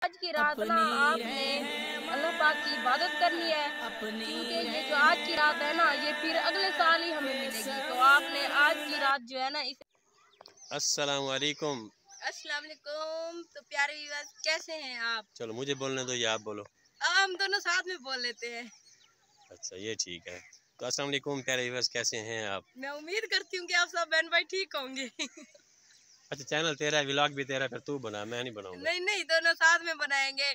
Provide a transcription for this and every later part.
आज की रात ना आपने अल्लाह पाक की इबादत करनी है, क्योंकि ये जो आज की रात है ना ये फिर अगले साल ही हमें मिलेगी। तो आपने आज की रात जो है ना इसे अस्सलाम वालेकुम। अस्सलाम वालेकुम। तो प्यारे व्यूअर्स, कैसे हैं आप? चलो मुझे बोलने दो या आप बोलो। हम दोनों साथ में बोल लेते हैं। अच्छा ये ठीक है। तो अस्सलाम वालेकुम प्यारे व्यूअर्स, कैसे हैं आप? मैं उम्मीद करती हूँ कि आप सब बहन भाई ठीक होंगे। अच्छा चैनल तेरा है, व्लॉग भी तेरा है, फिर तू बना, मैं नहीं बनाऊंगा। नहीं नहीं, दोनों साथ में बनाएंगे।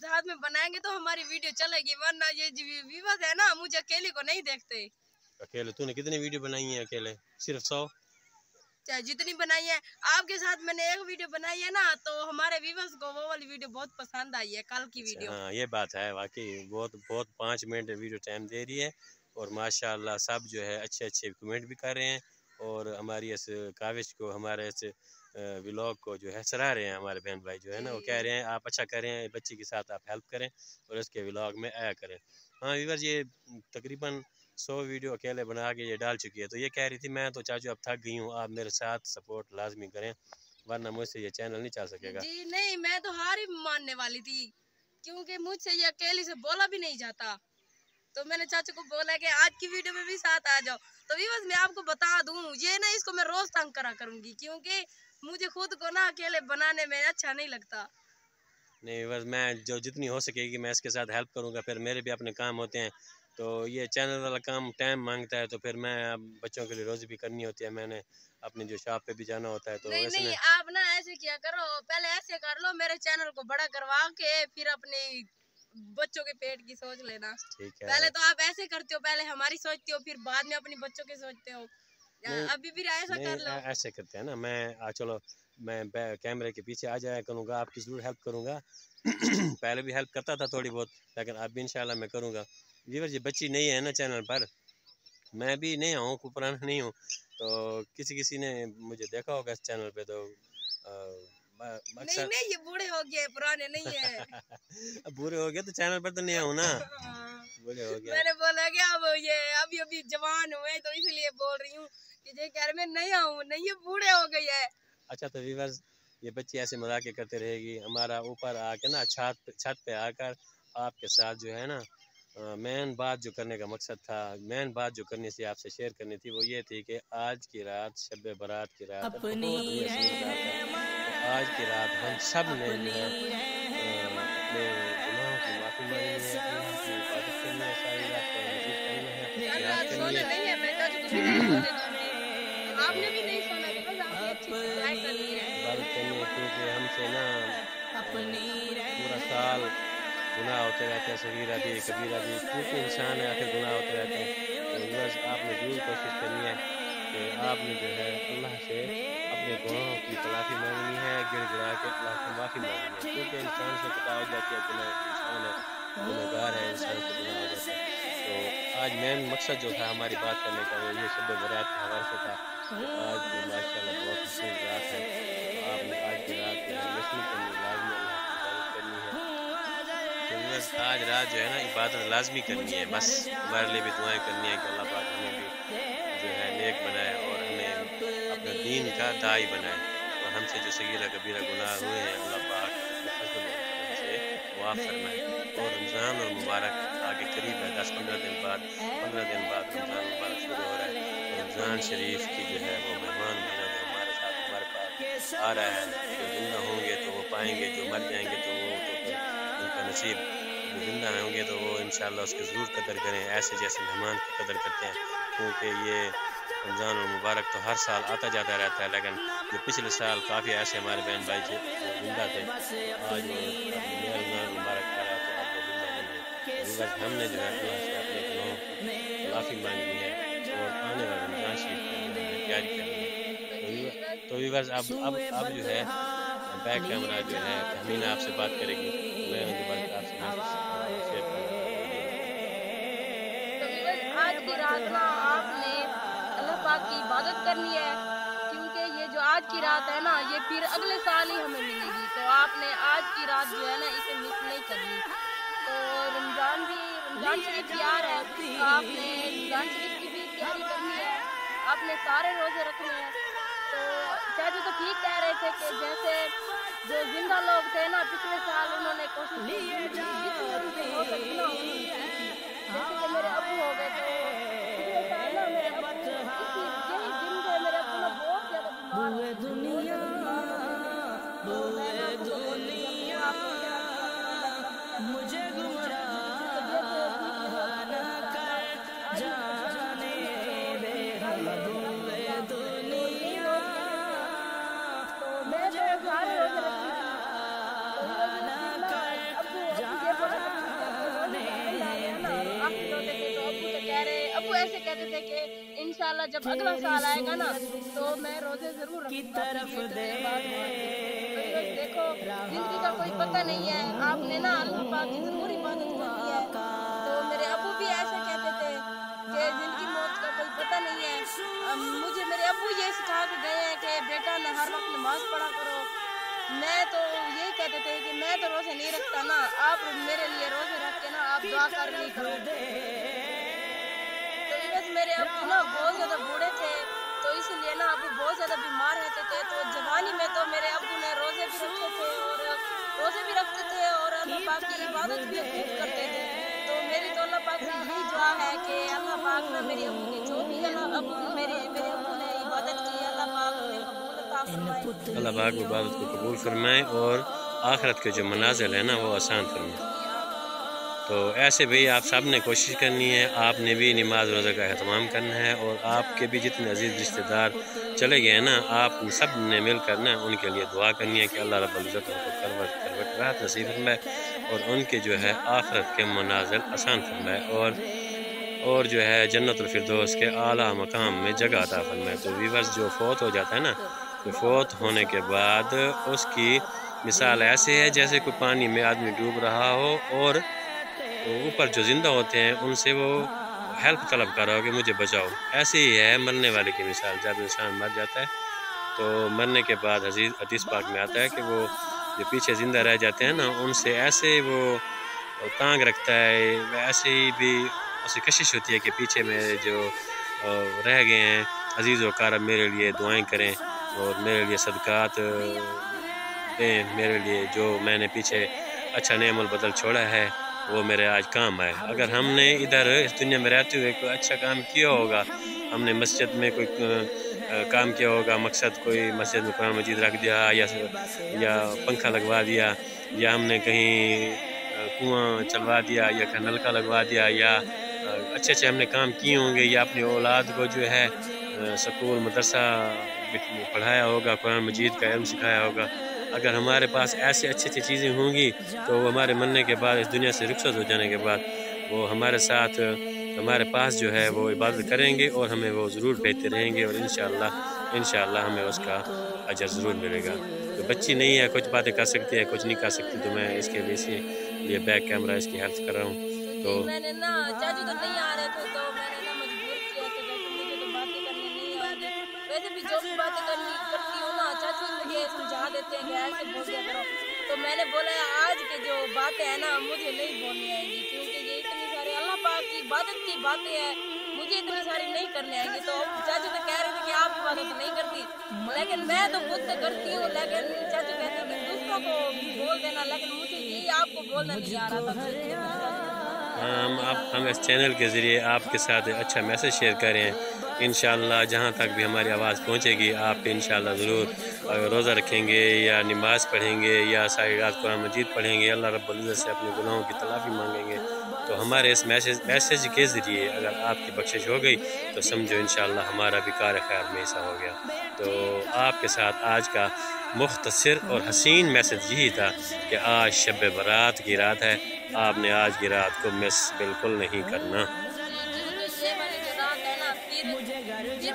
साथ में बनाएंगे तो हमारी वीडियो चलेगी, वरना ये व्यूअर्स है ना मुझे अकेले को नहीं देखते। अकेले तूने कितनी वीडियो बनाई है? अकेले सिर्फ 100? चाहे जितनी बनाई है, आपके साथ मैंने एक वीडियो बनाई है ना, तो हमारे व्यूअर्स को वो वाली वीडियो बहुत पसंद आई है, कल की अच्छा, वीडियो। हाँ ये बात है, वाकई बहुत बहुत 5 मिनट वीडियो टाइम दे रही है और माशाल्लाह सब जो है अच्छे अच्छे कमेंट भी कर रहे हैं और हमारी इस काविश को, हमारे इस व्लॉग को जो है सराह रहे हैं। हमारे बहन भाई जो है ना वो कह रहे हैं आप अच्छा करें, बच्ची के साथ आप हेल्प करें और इसके व्लॉग में आया करें। हाँ व्यूअर्स, ये तकरीबन 100 वीडियो अकेले बना के ये डाल चुकी है। तो ये कह रही थी मैं तो चाचू अब थक गई हूँ, आप मेरे साथ सपोर्ट लाजमी करें वरना मुझसे ये चैनल नहीं चल सकेगा। जी नहीं, मैं तो हार ही मानने वाली थी, क्योंकि मुझसे ये अकेली से बोला भी नहीं जाता। तो मैंने चाचू को बोला कि आज की वीडियो में भी साथ आ जाओ। तो व्यूअर्स मैं आपको बता दूं, ये ना इसको मैं रोज तंग करा करूंगी, क्योंकि मुझे खुद को ना अकेले बनाने में अच्छा नहीं लगता। नहीं बस मैं जो जितनी हो सकेगी मैं इसके साथ हेल्प करूँगा। फिर मेरे भी अपने काम होते हैं, तो ये चैनल वाला काम टाइम मांगता है, तो फिर मैं अब बच्चों के लिए रोज़ी भी करनी होती है, मैंने अपनी जो शॉप पे भी जाना होता है, तो नहीं नहीं, इसने आप ना ऐसे किया करो, पहले ऐसे कर लो, मेरे चैनल को बड़ा करवा के फिर अपने बच्चों के पेट की सोच लेना। ठीक है। पहले तो आप ऐसे करते हो, पहले हमारी सोचते हो, फिर बाद में अपनी बच्चों के सोचते हो। नहीं अभी भी ऐसा नहीं कर लो। ऐसे करते हैं ना, मैं चलो मैं कैमरे के पीछे आ जाया करूँगा, आपकी ज़रूर हेल्प करूँगा। पहले भी हेल्प करता था थोड़ी बहुत, लेकिन अब भी इंशाल्लाह मैं करूँगा। व्यूअर्स ये बच्ची नहीं है ना चैनल पर, मैं भी नया हूँ, कोई पुराना नहीं हूँ, तो किसी किसी ने मुझे देखा होगा इस चैनल पे, तो नहीं अक्सर नहीं, ये बूढ़े हो गए, पुराने नहीं है। बुरे हो गए तो चैनल पर तो नहीं आऊँ ना, हाँ। बुरे हो गया। मैंने बोला कि अब ये अभी अभी जवान हुए तो इसलिए बोल रही हूँ कि ये कह रहे मैं नहीं आऊँ, नहीं ये बूढ़े हो गई है। अच्छा तो व्यूअर्स ये बच्ची ऐसे मजाक करते रहेगी, हमारा ऊपर आके ना छत पे आकर आपके साथ जो है ना मेन बात जो करने का मकसद था, मेन बात जो करनी थी आपसे शेयर करनी थी, वो ये थी कि आज की रात शब बारात की रात है, बहुत ही हसीन रात है। तो आज की रात हम सब ने जो है अपने गुनाहों की माफ़ी मांगनी है, अल्लाह की इबादत करनी है, सारी रात को मजीद पढ़ना है, फतहियात करनी सोना है। नहीं है, मैं चाचू को भी नहीं सोने दूंगी। आपने भी नहीं सोना है, बस आपकी अच्छी सी दुआएं करनी है। इबादत करनी है, क्योंकि हमसे ना पूरा साल गुनाह होते रहते हैं, सगीरा भी कबीरा भी, क्योंकि इंसान है आखिर गुनाह होते रहते हैं। तो बस आपने ज़रूर कोशिश करनी है कि आपने जो है अल्लाह से अपने गुनाहों की तलाफ़ी मांगनी है, गिड़ गिड़ा के अल्लाह से माफ़ी मांगनी है, क्योंकि इंसान से खता हो जाती है, गुनाह इंसान है, गुनहगार है, इंसान से गुनाह हो जाता है। तो आज मेन मकसद जो था हमारी बात करने का वो ये शब बारात के हवाले से था कि आज तो माशाल्लाह बहुत हसीन रात है, तो आपने आज की रात जो है मिस नहीं करनी, लाजमी अल्लाह की इबादत करनी है। तो बस आज रात जो है ना इबादत लाजमी करनी है, बस हमारे लिए भी दुआएं करनी है कि अल्लाह पाक हमें भी जो है नेक बनाए और हमें अपने दीन का दाई बनाए और हमसे जो सगीरा कबीरा गुनाह हुए हैं अल्लाह पाक अपने फजल और करम से मुआफ़ फरमाए। और रमज़ान और मुबारक आगे करीब है, 10-15 दिन बाद, 15 दिन बाद रमज़ान मुबारक शुरू हो रहा है। तो रमज़ान शरीफ की जो है वो मेहमान महीना जो हमारे साथ हमारे पास आ रहा है, जो जिंदा होंगे तो वो पाएंगे, जो मर जाएंगे तो वो तो फिर उनका नसीब। जो जिंदा होंगे तो वो इंशाल्लाह उसकी ज़रूर कदर करें, ऐसे जैसे मेहमान की कदर करते हैं, क्योंकि ये रमज़ान और मुबारक तो हर साल आता जाता रहता है, लेकिन जो पिछले साल काफ़ी ऐसे हमारे बहन भाई जो जिंदा थे, तो आज वो अब नया रमज़ान मुबारक आ रहा है तो अब वो जिंदा नहीं है। तो बस हमने जो है अल्लाह से अपने गुनाहों की माफ़ी मांगनी है और आने वाले रमज़ान शरीफ की जो हमने तैयारी करनी है। तो व्यूअर्स अब जो है बैक कैमरा जो है तहमीना आपसे बात करेगी, तो मैं दोबारा आपसे मैसेज शेयर करना चाहूँगा, ये बताएं। तो व्यूअर्स आज की रात ना आपने अल्लाह पाक की इबादत करनी है, क्योंकि ये जो आज की रात है ना ये फिर अगले साल ही हमें मिलेगी। तो आपने आज की रात जो है ना इसे मिस नहीं करनी। तो रमज़ान शरीफ भी आ रहा है, तो आपने रमज़ान शरीफ की भी तैयारी करनी है, आपने सारे रोजे रखने हैं। तो चाचू तो ठीक कह रहे थे कि जैसे जो जिंदा लोग थे ना पिछले साल ऐसे कहते थे कि इंशाल्लाह जब अगला साल आएगा ना तो मैं रोजे जरूर रखूंगा। देखो जिंदगी का कोई पता नहीं है, आपने ना अल्लाह पाक की जरूर इबादत करनी है। तो मेरे अबू भी ऐसे कहते थे कि जिंदगी मौत का कोई पता नहीं है। मुझे मेरे अबू ये सिखा के गए हैं कि बेटा न हर वक्त नमाज पढ़ा करो। मैं तो यही कहते थे कि मैं तो रोजे नहीं रखता ना, आप मेरे लिए रोजे रख के ना आप दुआ कर ली करो। तो बस मेरे अबू ना बहुत ज्यादा बूढ़े थे, तो इसलिए ना अबू बहुत ज्यादा बीमार रहते थे। तो जवानी में तो मेरे अबू ने रोजे भी रखते थे और अल्लाह पाक की इबादत भी खूब करते थे। तो मेरी तो अल्लाह पाक से यही दुआ है कि अल्लाह पाक ना मेरे अबू की जो भी मेरे अबू ने इबादत की अल्लाह पाक ने कबूल अता फरमाए। अल्लाह पाक इबादत को कबूल फरमाए और आखिरत के जो मनाजिल है ना वो आसान फरमाए। तो ऐसे भी आप सब ने कोशिश करनी है, आपने भी नमाज रोज़ा का एहतमाम करना है और आपके भी जितने अजीज़ रिश्तेदार चले गए हैं ना, आप सब ने मिलकर ना उनके लिए दुआ करनी है कि अल्लाह रब्बुल इज़्ज़त उनको करवट राहत नसीब फरमाए और उनके जो है आखिरत के मनाजिल आसान फरमाए और जो है जन्नतुल फिरदौस के आला मकाम में जगह अता फरमाए। तो व्यूअर्स जो फौत हो जाता है ना, तो फौत होने के बाद उसकी मिसाल ऐसे है जैसे कोई पानी में आदमी डूब रहा हो और ऊपर जो ज़िंदा होते हैं उनसे वो हेल्प तलब कर रहा हो कि मुझे बचाओ। ऐसे ही है मरने वाले की मिसाल। जब इंसान मर जाता है तो मरने के बाद हदीस पाक में आता है कि वो जो पीछे ज़िंदा रह जाते हैं ना उनसे ऐसे वो तांग रखता है, वैसे ही भी उसे कशिश होती है कि पीछे में जो रह गए हैं अजीज़ व कारब मेरे लिए दुआएं करें और मेरे लिए सदक़ात दें, मेरे लिए जो मैंने पीछे अच्छा नेमल बदल छोड़ा है वो मेरे आज काम आए। अगर हमने इधर इस दुनिया में रहते हुए कोई अच्छा काम किया होगा, हमने मस्जिद में कोई काम किया होगा, मकसद कोई मस्जिद में कुरान मजीद रख दिया या पंखा लगवा दिया या हमने कहीं कुआं चलवा दिया या नलका लगवा दिया या अच्छे हमने काम किए होंगे या अपनी औलाद को जो है स्कूल मदरसा पढ़ाया होगा, कुरान मजीद का इल्म सिखाया होगा। अगर हमारे पास ऐसे अच्छी चीज़ें होंगी तो वो हमारे मरने के बाद इस दुनिया से रुखसत हो जाने के बाद वो हमारे साथ हमारे पास जो है वो इबादत करेंगे और हमें वो ज़रूर भेजते रहेंगे और इंशाअल्लाह हमें उसका अजर ज़रूर मिलेगा। तो बच्ची नहीं है, कुछ बातें कर सकती है, कुछ नहीं कर सकती, तो मैं इसके लिए बैक कैमरा इसकी हेल्प कर रहा हूँ। तो मैंने ना चाचू तो नहीं आ रहे थे तो मैंने ना मजबूर किया कि मुझे तो बातें करनी नहीं आती। वैसे भी जो भी बातें करती हूँ ना चाचू मुझे समझा देते हैं कि ऐसे बोल दिया करो। तो मैंने बोला आज के जो बातें हैं ना मुझे नहीं बोलनी आएंगी क्योंकि ये इतनी सारी अल्लाह पाक की इबादत की बातें हैं, मुझे इतनी सारी नहीं करने आएंगी। तो चाचू तो कह रहे थे कि आप इबादत नहीं करती, लेकिन मैं तो खुद से करती हूँ, लेकिन चाचू कहते हैं कि दूसरों को बोल देना, लेकिन मुझे यही आपको बोलना नहीं आ रहा था। हम इस चैनल के ज़रिए आपके साथ अच्छा मैसेज शेयर करें। इंशाअल्लाह जहाँ तक भी हमारी आवाज़ पहुँचेगी आप इंशाअल्लाह ज़रूर रोज़ा रखेंगे या नमाज़ पढ़ेंगे या सारी रात कुरान मजीद पढ़ेंगे, अल्लाह रब्बुल इज़्ज़त से अपने गुनाहों की तलाफ़ी मांगेंगे। तो हमारे इस मैसेज के ज़रिए अगर आपकी बख्शिश हो गई तो समझो इंशाअल्लाह हमारा भी कार खैर में हिस्सा हो गया। तो आपके साथ आज का मुख्तसर और हसीन मैसेज यही था कि आज शब बारात की रात है, आपने आज की रात को मिस बिल्कुल नहीं करना।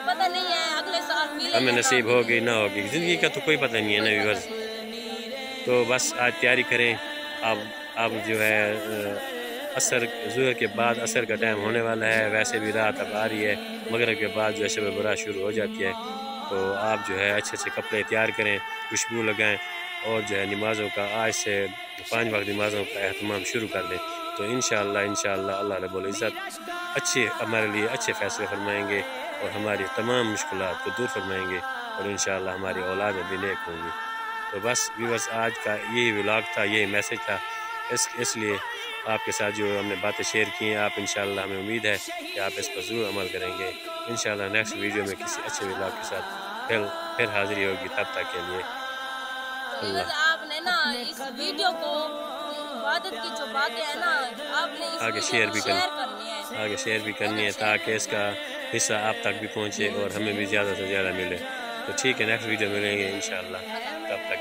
पता नहीं है अगले साल हमें नसीब होगी ना होगी, ज़िंदगी का तो कोई पता नहीं है ना व्यूअर्स। तो बस आज तैयारी करें। अब जो है ज़ोहर के बाद असर का टाइम होने वाला है, वैसे भी रात अब आ रही है, मगरिब के बाद जो है शब बारात शुरू हो जाती है। तो आप जो है अच्छे कपड़े तैयार करें, खुशबू लगाएं और जो है नमाज़ों का आज से 5 वक्त नमाज़ों का एहतमाम शुरू कर दें। तो इंशाअल्लाह अल्लाह रब्बुल इज़्ज़त हमारे लिए अच्छे फ़ैसले फरमाएंगे और हमारी तमाम मुश्किलात को दूर फरमाएंगे और इंशाअल्लाह हमारी औलाद भी नेक होंगी। तो बस व्यूअर्स आज का यही व्लॉग था, यही मैसेज था, इसलिए आपके साथ जो हमने बातें शेयर की हैं, आप इंशाअल्लाह हमें उम्मीद है कि आप इस पर ज़रूर अमल करेंगे। इंशाअल्लाह नेक्स्ट वीडियो में किसी अच्छे व्लॉग के साथ फिर हाज़िरी होगी। तब तक के लिए आपने ना इस वीडियो को इबादत की जो बातें हैं ना आपने आगे शेयर भी करनी है ताकि इसका हिस्सा आप तक भी पहुँचे और हमें भी ज़्यादा से ज़्यादा मिले। तो ठीक है, नेक्स्ट वीडियो मिलेंगे इंशाअल्लाह, तब तक